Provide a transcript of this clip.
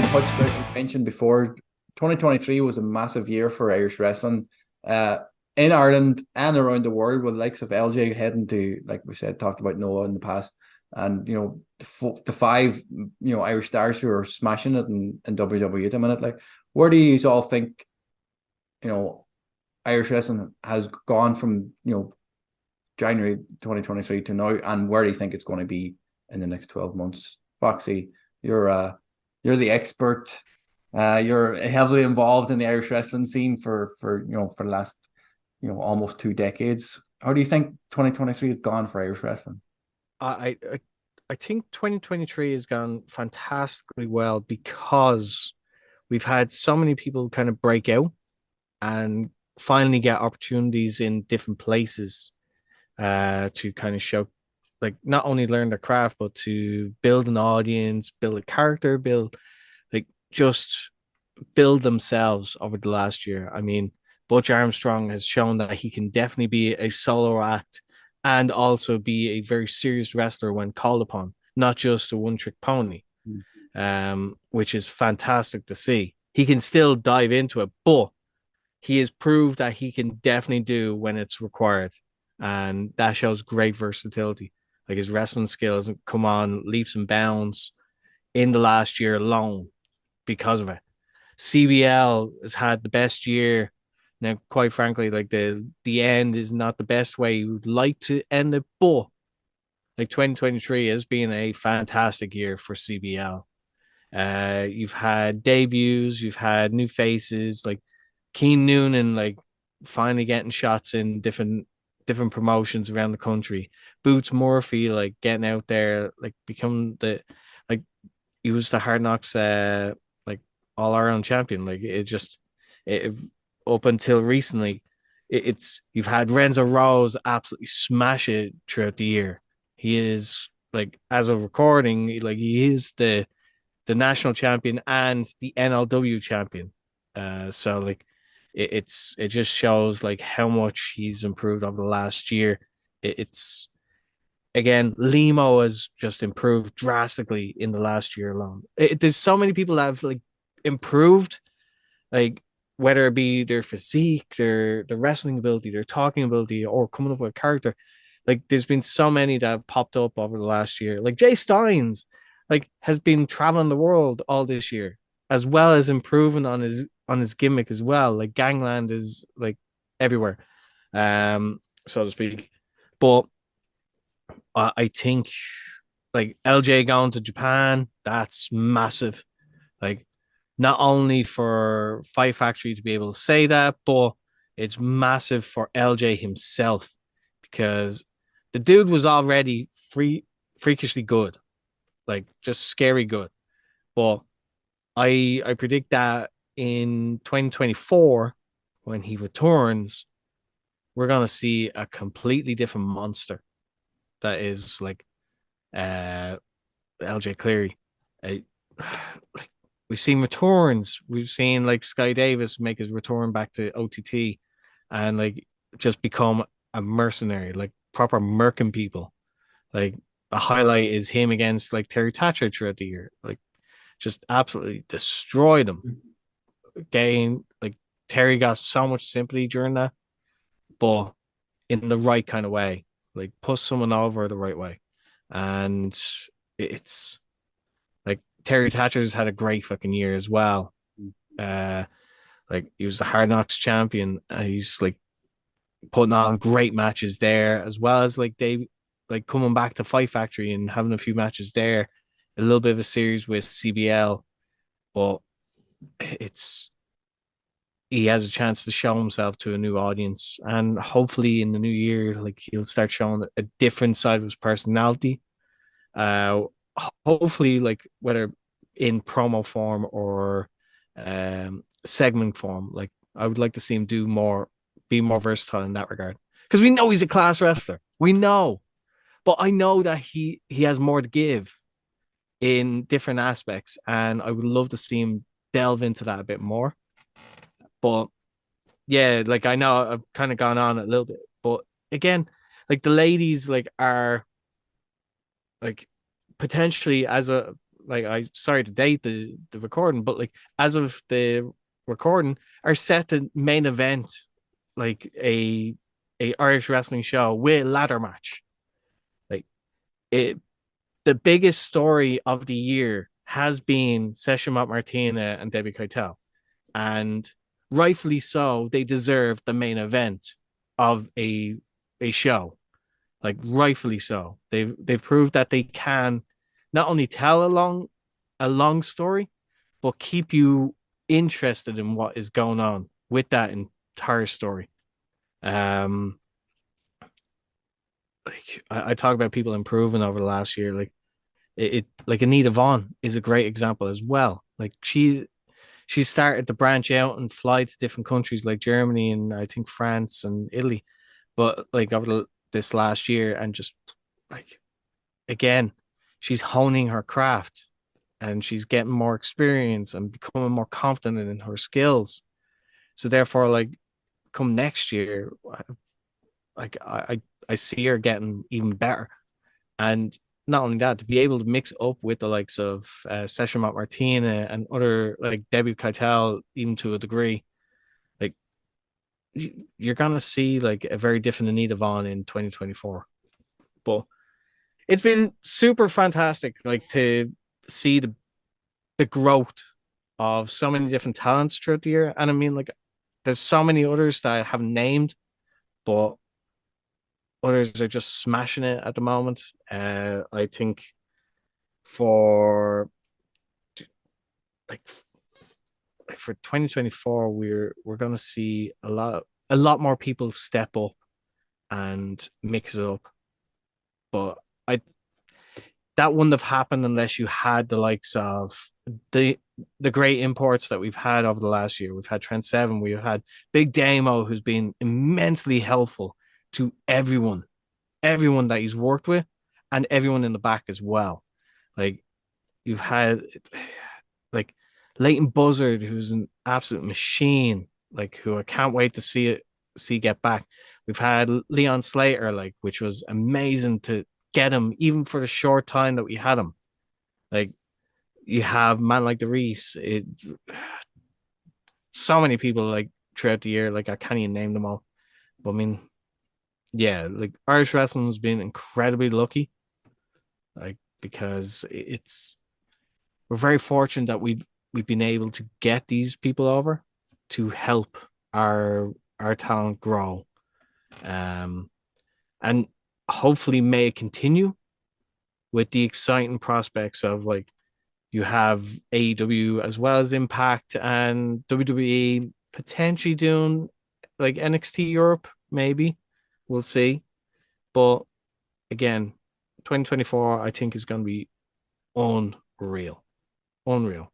want to touch, like you mentioned before, 2023 was a massive year for Irish wrestling in Ireland and around the world, with the likes of LJ heading to, like we said, talked about Noah in the past, and the five Irish stars who are smashing it in WWE at the minute. Like, where do you all think you know Irish wrestling has gone from January 2023 to now, and where do you think it's going to be in the next 12 months? Foxy, you're the expert. You're heavily involved in the Irish wrestling scene for the last almost 2 decades. How do you think 2023 has gone for Irish wrestling? I I I think 2023 has gone fantastically well because we've had so many people kind of break out and finally get opportunities in different places to kind of show, like, not only learn their craft but to build an audience, build a character, build, like, just build themselves over the last year. I mean, Butch Armstrong has shown that he can definitely be a solo act and also be a very serious wrestler when called upon, not just a one trick pony, which is fantastic to see. He can still dive into it, but he has proved that he can definitely do when it's required. And that shows great versatility. Like, his wrestling skills have come on leaps and bounds in the last year alone because of it. CBL has had the best year. Now, quite frankly, like, the end is not the best way you would like to end it, but like 2023 has been a fantastic year for CBL. You've had debuts, you've had new faces like Keen Noonan, like, finally getting shots in different promotions around the country. Boots Murphy, like, getting out there, like, become the, like, he was the Hard Knocks like, all Ireland champion. Like, it up until recently, it's you've had Renzo Rose absolutely smash it throughout the year. He is, like, as of recording, like, he is the national champion and the NLW champion. So, like, it just shows, like, how much he's improved over the last year. It's, again, Limo has just improved drastically in the last year alone. There's so many people that have, like, improved, like, whether it be their physique, their wrestling ability, their talking ability, or coming up with a character. Like, there's been so many that have popped up over the last year. Like, Jay Steins, like, has been traveling the world all this year, as well as improving on his gimmick as well. Like, Gangland is, like, everywhere, so to speak. But I think, like, LJ going to Japan, that's massive. Like, not only for Fight Factory to be able to say that, but it's massive for LJ himself because the dude was already freakishly good, like, just scary good. But I predict that in 2024, when he returns, we're gonna see a completely different monster that is, like, uh LJ Cleary. Uh, like, we've seen returns. We've seen, like, Sky Davis make his return back to OTT and, like, just become a mercenary, like, proper murking people. Like, a highlight is him against, like, Terry Thatcher throughout the year. Like, just absolutely destroyed him. Again, like, Terry got so much sympathy during that, but in the right kind of way. Like, push someone over the right way. And it's like Terry Thatcher's had a great fucking year as well. Uh, like, he was the Hard Knocks champion. He's, like, putting on great matches there, as well as, like, they, like, coming back to Fight Factory and having a few matches there. A little bit of a series with CBL, but it's he has a chance to show himself to a new audience, and hopefully in the new year, like, he'll start showing a different side of his personality. Uh, Hopefully, like, whether in promo form or segment form, like, I would like to see him be more versatile in that regard. Because we know he's a class wrestler, we know, but I know that he has more to give in different aspects, and I would love to see him delve into that a bit more. But yeah, like, I know I've kind of gone on a little bit, but again, like, the ladies, like, are, like, potentially, as a like I sorry to date the recording, but like as of the recording, are set to main event like a Irish wrestling show with a ladder match. Like it, the biggest story of the year has been Session Matt Martina and Debbie Keitel, and rightfully so. They deserve the main event of a show, like rightfully so. They've proved that they can not only tell a long story, but keep you interested in what is going on with that entire story. Um, like I talk about people improving over the last year. Like it like Anita Vaughn is a great example as well. Like she started to branch out and fly to different countries like Germany and I think France and Italy. But like this last year, and just like again, she's honing her craft and she's getting more experience and becoming more confident in her skills. So therefore, like come next year, like I see her getting even better. And not only that, to be able to mix up with the likes of Session Matt Martina and other like Debbie Keitel, even to a degree, like you're gonna see like a very different Anita Vaughn in 2024. But it's been super fantastic, like to see the growth of so many different talents throughout the year. And I mean, like, there's so many others that I haven't named, but others are just smashing it at the moment. I think for like for 2024, we're gonna see a lot more people step up and mix it up. But I that wouldn't have happened unless you had the likes of the the great imports that we've had over the last year. We've had Trent Seven, we've had Big Damo, who's been immensely helpful to everyone that he's worked with, and everyone in the back as well. Like you've had like Leighton Buzzard, who's an absolute machine, like who I can't wait to see get back. We've had Leon Slater, like which was amazing to get him, even for the short time that we had him. Like you have man like the Reese. It's so many people like throughout the year. Like I can't even name them all. But I mean, yeah, like Irish wrestling's been incredibly lucky. Like because it's we're very fortunate that we've been able to get these people over to help our talent grow. Um and hopefully may continue with the exciting prospects of like you have AEW as well as Impact and WWE potentially doing like NXT Europe, maybe. We'll see. But again, 2024, I think is going to be unreal. Unreal.